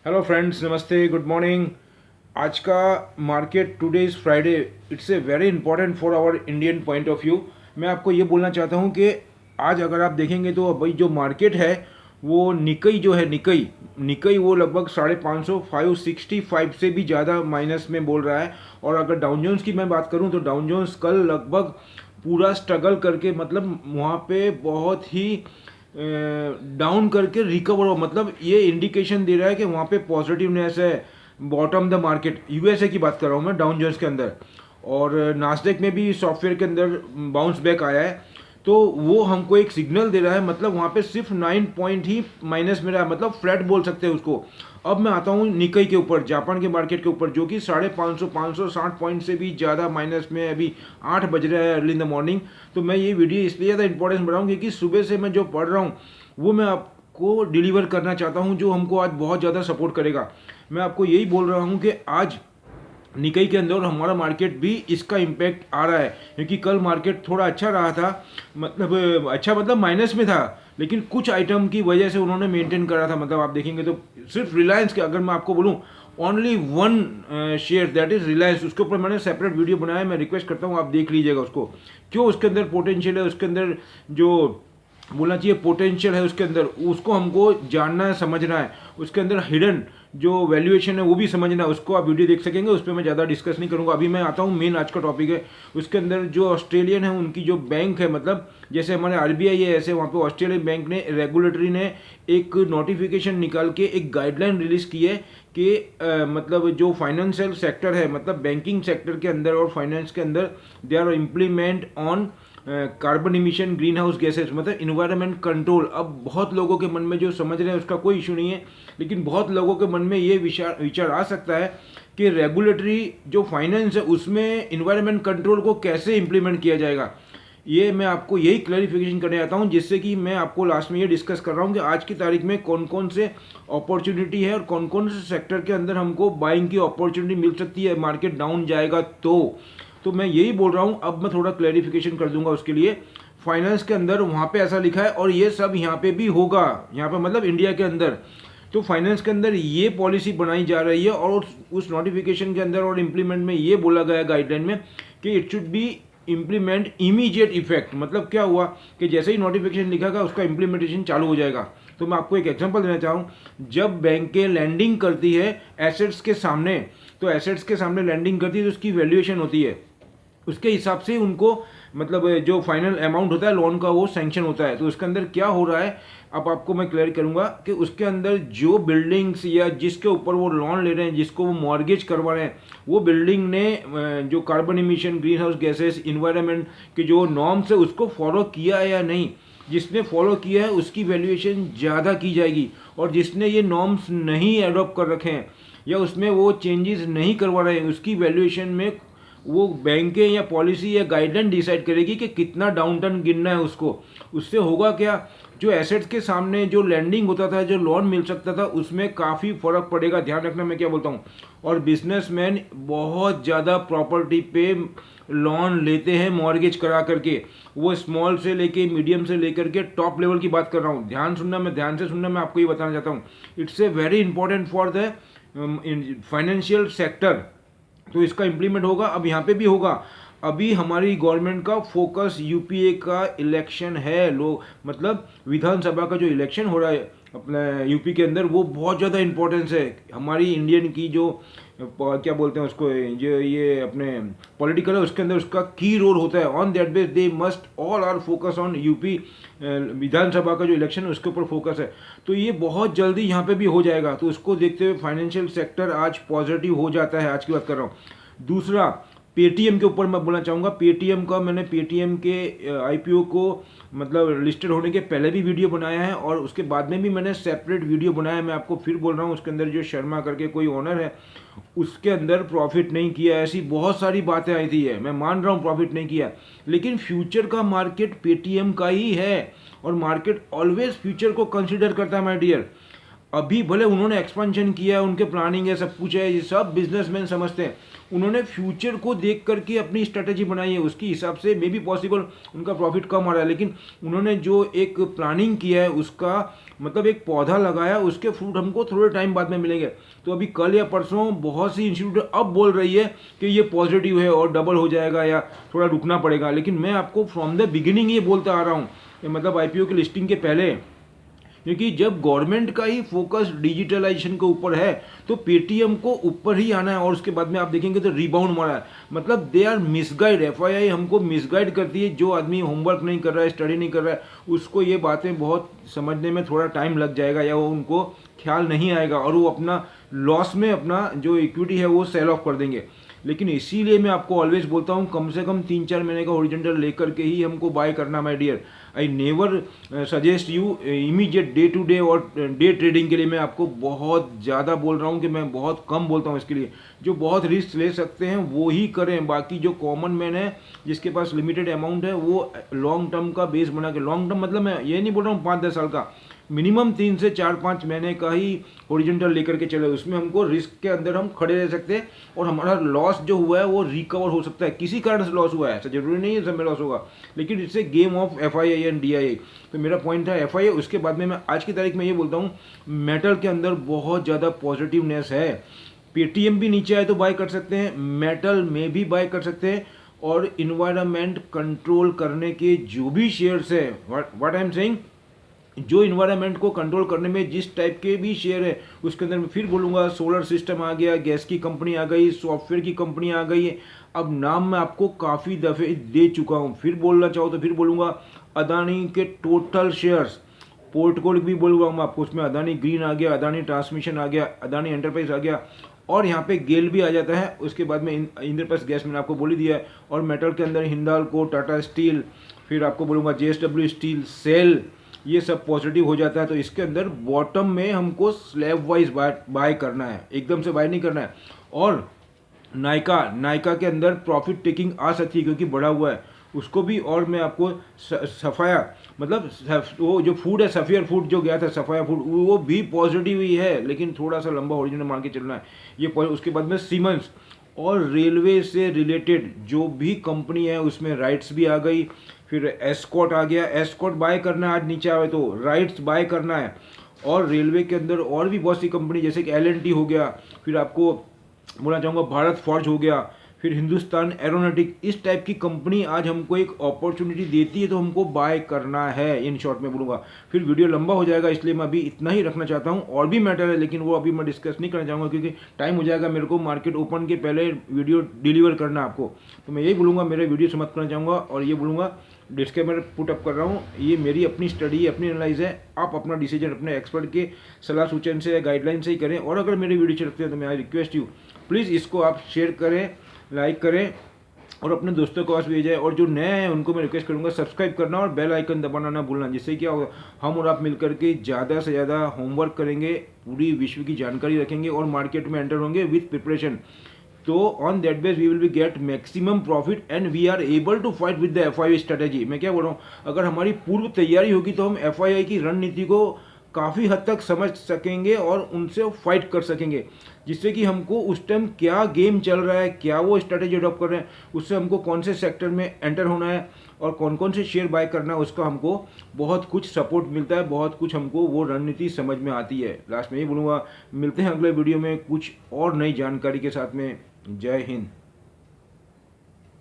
Hello friends, नमस्ते, good morning. आज का market, today is Friday, it's a very important for our Indian point of view. मैं आपको ये बोलना चाहता हूँ कि आज अगर आप देखेंगे तो भाई जो मार्केट है वो निकई जो है, निकई निकई वो लगभग 550 565 से भी ज़्यादा माइनस में बोल रहा है। और अगर डाउ जोन्स की मैं बात करूँ तो डाउ जोन्स कल लगभग पूरा स्ट्रगल करके, मतलब वहाँ पे बहुत ही डाउन करके रिकवर हो, मतलब ये इंडिकेशन दे रहा है कि वहाँ पे पॉजिटिवनेस है। बॉटम द मार्केट, यूएसए की बात कर रहा हूँ मैं, डाउन जोन्स के अंदर। और नास्डेक में भी सॉफ्टवेयर के अंदर बाउंस बैक आया है। तो वो हमको एक सिग्नल दे रहा है, मतलब वहाँ पे सिर्फ 9 पॉइंट ही माइनस में रहा है, मतलब फ्लैट बोल सकते हैं उसको। अब मैं आता हूँ निकई के ऊपर, जापान के मार्केट के ऊपर, जो कि 550 560 पॉइंट से भी ज़्यादा माइनस में है। अभी 8 बज रहा है अर्ली इन द मॉर्निंग। तो मैं ये वीडियो इसलिए ज़्यादा इंपॉर्टेंस बनाऊँ क्योंकि सुबह से मैं जो पढ़ रहा हूँ वो मैं आपको डिलीवर करना चाहता हूँ, जो हमको आज बहुत ज़्यादा सपोर्ट करेगा। मैं आपको यही बोल रहा हूँ कि आज निकई के अंदर हमारा मार्केट भी इसका इम्पैक्ट आ रहा है, क्योंकि कल मार्केट थोड़ा अच्छा रहा था, मतलब अच्छा मतलब माइनस में था, लेकिन कुछ आइटम की वजह से उन्होंने मेंटेन करा था। मतलब आप देखेंगे तो सिर्फ रिलायंस के, अगर मैं आपको बोलूँ only one share, that is Reliance, उसके ऊपर मैंने सेपरेट वीडियो बनाया है, मैं रिक्वेस्ट करता हूँ आप देख लीजिएगा उसको। क्यों उसके अंदर पोटेंशियल है, उसके अंदर जो बोलना चाहिए पोटेंशियल है उसके अंदर, उसको हमको जानना है, समझना है। उसके अंदर हिडन जो वैल्यूएशन है वो भी समझना है, उसको आप वीडियो देख सकेंगे, उस पर मैं ज़्यादा डिस्कस नहीं करूँगा। अभी मैं आता हूँ मेन आज का टॉपिक है। उसके अंदर जो ऑस्ट्रेलियन है उनकी जो बैंक है, मतलब जैसे हमारे आरबीआई है, ऐसे वहाँ पे ऑस्ट्रेलियन बैंक ने, रेगुलेटरी ने एक नोटिफिकेशन निकाल के एक गाइडलाइन रिलीज़ की है कि मतलब जो फाइनेंशियल सेक्टर है, मतलब बैंकिंग सेक्टर के अंदर और फाइनेंस के अंदर, they are implement on carbon emission, green house gases, मतलब इन्वायरमेंट कंट्रोल। अब बहुत लोगों के मन में जो समझ रहे हैं उसका कोई इशू नहीं है, लेकिन बहुत लोगों के मन में ये विचार आ सकता है कि रेगुलेटरी जो फाइनेंस है उसमें इन्वायरमेंट कंट्रोल को कैसे इंप्लीमेंट किया जाएगा। ये मैं आपको यही क्लैरिफिकेशन करने आता हूँ, जिससे कि मैं आपको लास्ट में ये डिस्कस कर रहा हूँ कि आज की तारीख में कौन कौन से अपॉर्चुनिटी है और कौन कौन से सेक्टर के अंदर हमको बाइंग की अपॉर्चुनिटी मिल सकती है, मार्केट डाउन जाएगा तो मैं यही बोल रहा हूँ। अब मैं थोड़ा क्लैरिफिकेशन कर दूंगा उसके लिए। फाइनेंस के अंदर वहाँ पे ऐसा लिखा है और ये सब यहाँ पे भी होगा, यहाँ पे मतलब इंडिया के अंदर। तो फाइनेंस के अंदर ये पॉलिसी बनाई जा रही है और उस नोटिफिकेशन के अंदर और इम्प्लीमेंट में ये बोला गया गाइडलाइन में कि it should be implement immediate effect. मतलब क्या हुआ कि जैसे ही नोटिफिकेशन लिखा गया उसका इम्प्लीमेंटेशन चालू हो जाएगा। तो मैं आपको एक एग्जांपल देना चाहूँ, जब बैंकें लैंडिंग करती है एसेट्स के सामने, तो एसेट्स के सामने लैंडिंग करती है तो उसकी वैल्यूएशन होती है, उसके हिसाब से उनको, मतलब जो फाइनल अमाउंट होता है लोन का वो सैंक्शन होता है। तो उसके अंदर क्या हो रहा है, अब आपको मैं क्लियर करूंगा कि उसके अंदर जो बिल्डिंग्स या जिसके ऊपर वो लोन ले रहे हैं, जिसको वो मॉर्गेज करवा रहे हैं, वो बिल्डिंग ने जो carbon emission, green house gases, environment के जो नॉर्म्स है उसको फॉलो किया है या नहीं। जिसने फॉलो किया है उसकी वैल्यूएशन ज़्यादा की जाएगी, और जिसने ये नॉर्म्स नहीं एडॉप्ट कर रखे हैं या उसमें वो चेंजेस नहीं करवा रहे हैं, उसकी वैल्यूएशन में वो बैंकें या पॉलिसी या गाइडलाइन डिसाइड करेगी कि कितना डाउन टर्न गिनना है उसको। उससे होगा क्या, जो एसेट्स के सामने जो लैंडिंग होता था, जो लोन मिल सकता था, उसमें काफ़ी फ़र्क पड़ेगा। ध्यान रखना मैं क्या बोलता हूँ। और बिजनेसमैन बहुत ज़्यादा प्रॉपर्टी पे लोन लेते हैं मॉर्गेज करा करके, वो स्मॉल से लेके मीडियम से लेकर के टॉप लेवल की बात कर रहा हूँ। ध्यान सुनना, मैं ध्यान से सुनना, मैं आपको ये बताना चाहता हूँ। It's a very important for the financial sector. तो इसका इम्प्लीमेंट होगा, अब यहाँ पे भी होगा। अभी हमारी गवर्नमेंट का फोकस यूपीए का इलेक्शन है, लोग मतलब विधानसभा का जो इलेक्शन हो रहा है अपने यूपी के अंदर, वो बहुत ज़्यादा इंपॉर्टेंस है हमारी इंडियन की जो क्या बोलते हैं उसको, जो ये अपने पॉलिटिकल है उसके अंदर उसका की रोल होता है। On that base they must all are focus on UP विधानसभा का जो इलेक्शन है उसके ऊपर फोकस है। तो ये बहुत जल्दी यहाँ पे भी हो जाएगा। तो उसको देखते हुए फाइनेंशियल सेक्टर आज पॉजिटिव हो जाता है, आज की बात कर रहा हूँ। दूसरा, पेटीएम के ऊपर मैं बोलना चाहूँगा। पेटीएम का मैंने पेटीएम के आईपीओ को मतलब लिस्टेड होने के पहले भी वीडियो बनाया है और उसके बाद में भी मैंने सेपरेट वीडियो बनाया है। मैं आपको फिर बोल रहा हूँ, उसके अंदर जो शर्मा करके कोई ओनर है उसके अंदर प्रॉफिट नहीं किया, ऐसी बहुत सारी बातें आई थी। है मैं मान रहा हूँ प्रॉफिट नहीं किया, लेकिन फ्यूचर का मार्केट पेटीएम का ही है और मार्केट ऑलवेज फ्यूचर को कंसिडर करता है माय डियर। अभी भले उन्होंने एक्सपेंशन किया है, उनके प्लानिंग है, सब कुछ है, ये सब बिजनेसमैन समझते हैं। उन्होंने फ्यूचर को देख करके अपनी स्ट्रेटेजी बनाई है, उसके हिसाब से मे बी पॉसिबल उनका प्रॉफिट कम आ रहा है, लेकिन उन्होंने जो एक प्लानिंग किया है उसका मतलब एक पौधा लगाया, उसके फ्रूट हमको थोड़े टाइम बाद में मिलेंगे। तो अभी कल या परसों बहुत सी इंस्टीट्यूट अब बोल रही है कि ये पॉजिटिव है और डबल हो जाएगा या थोड़ा रुकना पड़ेगा, लेकिन मैं आपको फ्रॉम द बिगिनिंग ये बोलता आ रहा हूँ, मतलब आईपीओ की लिस्टिंग के पहले, क्योंकि जब गवर्नमेंट का ही फोकस डिजिटलाइजेशन के ऊपर है तो पेटीएम को ऊपर ही आना है, और उसके बाद में आप देखेंगे तो रिबाउंड मारा है। मतलब दे आर मिसगाइड, एफआईआई हमको मिसगाइड करती है। जो आदमी होमवर्क नहीं कर रहा है, स्टडी नहीं कर रहा है, उसको ये बातें बहुत समझने में थोड़ा टाइम लग जाएगा या वो उनको ख्याल नहीं आएगा और वो अपना लॉस में अपना जो इक्विटी है वो सेल ऑफ कर देंगे। लेकिन इसीलिए मैं आपको ऑलवेज बोलता हूँ कम से कम 3-4 महीने का हॉरिजॉन्टल लेकर के ही हमको बाय करना my dear. I never suggest you immediate day to day और डे ट्रेडिंग के लिए। मैं आपको बहुत ज़्यादा बोल रहा हूँ कि मैं बहुत कम बोलता हूँ इसके लिए। जो बहुत रिस्क ले सकते हैं वो ही करें, बाकी जो कॉमन मैन है जिसके पास लिमिटेड अमाउंट है वो लॉन्ग टर्म का बेस बना के, लॉन्ग टर्म मतलब मैं ये नहीं बोल रहा हूँ 5-10 साल का, मिनिमम 3 से 4-5 महीने का ही हॉरिजॉन्टल लेकर के चले। उसमें हमको रिस्क के अंदर हम खड़े रह सकते हैं और हमारा लॉस जो हुआ है वो रिकवर हो सकता है। किसी कारण से लॉस हुआ है, ऐसा जरूरी नहीं है सब में लॉस होगा, लेकिन इससे game of FII and DII. तो मेरा पॉइंट था एफआईआई। उसके बाद में मैं आज की तारीख में ये बोलता हूँ मेटल के अंदर बहुत ज़्यादा पॉजिटिवनेस है। पेटीएम भी नीचे आए तो बाय कर सकते हैं, मेटल में भी बाय कर सकते हैं, और इन्वायरमेंट कंट्रोल करने के जो भी शेयर्स है, व्हाट आई एम सेइंग, जो इन्वायरमेंट को कंट्रोल करने में जिस टाइप के भी शेयर है उसके अंदर मैं फिर बोलूँगा सोलर सिस्टम आ गया, गैस की कंपनी आ गई, सॉफ्टवेयर की कंपनी आ गई। अब नाम मैं आपको काफ़ी दफ़े दे चुका हूँ, फिर बोलना चाहो तो फिर बोलूँगा। अदानी के टोटल शेयर्स, पोर्टफोलियो भी बोलूँगा मैं आपको, उसमें अदानी ग्रीन आ गया, अदानी ट्रांसमिशन आ गया, अदानी एंटरप्राइज आ गया, और यहाँ पे गेल भी आ जाता है। उसके बाद में इंद्रप्रस्थ गैस मैंने आपको बोल ही दिया है, और मेटल के अंदर हिंडाल्को, टाटा स्टील, फिर आपको बोलूँगा जेएसडब्ल्यू स्टील, सेल, ये सब पॉजिटिव हो जाता है। तो इसके अंदर बॉटम में हमको स्लैब वाइज बाय करना है, एकदम से बाय नहीं करना है। और नायका के अंदर प्रॉफिट टेकिंग आ सकती है क्योंकि बढ़ा हुआ है उसको भी। और मैं आपको सफाया, मतलब वो जो फूड है, सफियर फूड जो गया था, सफाया फूड, वो भी पॉजिटिव ही है, लेकिन थोड़ा सा लंबा ओरिजिनल मान के चलना है ये। उसके बाद में सीमेंस और रेलवे से रिलेटेड जो भी कंपनी है उसमें राइट्स भी आ गई। फिर एस्कॉट आ गया, एस्कॉट बाय करना है, आज नीचे आए तो राइट्स बाय करना है। और रेलवे के अंदर और भी बहुत सी कंपनी जैसे कि एल&टी हो गया, फिर आपको बोलना चाहूँगा भारत फॉर्ज हो गया, फिर हिंदुस्तान एरोनॉटिक, इस टाइप की कंपनी आज हमको एक अपॉर्चुनिटी देती है तो हमको बाय करना है, इन शॉर्ट में बोलूँगा। फिर वीडियो लंबा हो जाएगा इसलिए मैं अभी इतना ही रखना चाहता हूँ। और भी मैटर है लेकिन वो अभी मैं डिस्कस नहीं करना चाहूँगा क्योंकि टाइम हो जाएगा मेरे को मार्केट ओपन के पहले वीडियो डिलीवर करना आपको। तो मैं यही बोलूँगा, मेरे वीडियो समाप्त करना चाहूँगा और ये बोलूँगा, डिस्क्लेमर पुट अप कर रहा हूँ, ये मेरी अपनी स्टडी, अपनी एनालाइज है। आप अपना डिसीजन अपने एक्सपर्ट के सलाह सूचन से या गाइडलाइन से ही करें। और अगर मेरे वीडियो अच्छे लगते हैं तो मैं आई रिक्वेस्ट यू, प्लीज़ इसको आप शेयर करें, लाइक करें और अपने दोस्तों को पास भेजें। और जो नए हैं उनको मैं रिक्वेस्ट करूंगा सब्सक्राइब करना और बेल आइकन दबाना ना भूलना, जिससे क्या होगा, हम और आप मिलकर के ज़्यादा से ज़्यादा होमवर्क करेंगे, पूरी विश्व की जानकारी रखेंगे और मार्केट में एंटर होंगे विथ प्रिपरेशन। तो on that base we will be get maximum profit and we are able to fight with the FII strategy. मैं क्या बोल रहा हूँ, अगर हमारी पूर्व तैयारी होगी तो हम एफआईआई की रणनीति को काफ़ी हद तक समझ सकेंगे और उनसे फाइट कर सकेंगे, जिससे कि हमको उस टाइम क्या गेम चल रहा है, क्या वो स्ट्रेटेजी अडॉप्ट कर रहे हैं, उससे हमको कौन से सेक्टर में एंटर होना है और कौन कौन से शेयर बाय करना है, उसका हमको बहुत कुछ सपोर्ट मिलता है, बहुत कुछ हमको वो रणनीति समझ में आती है। लास्ट में ये बोलूँगा, मिलते हैं अगले वीडियो में कुछ और नई जानकारी के साथ में। जय हिंद।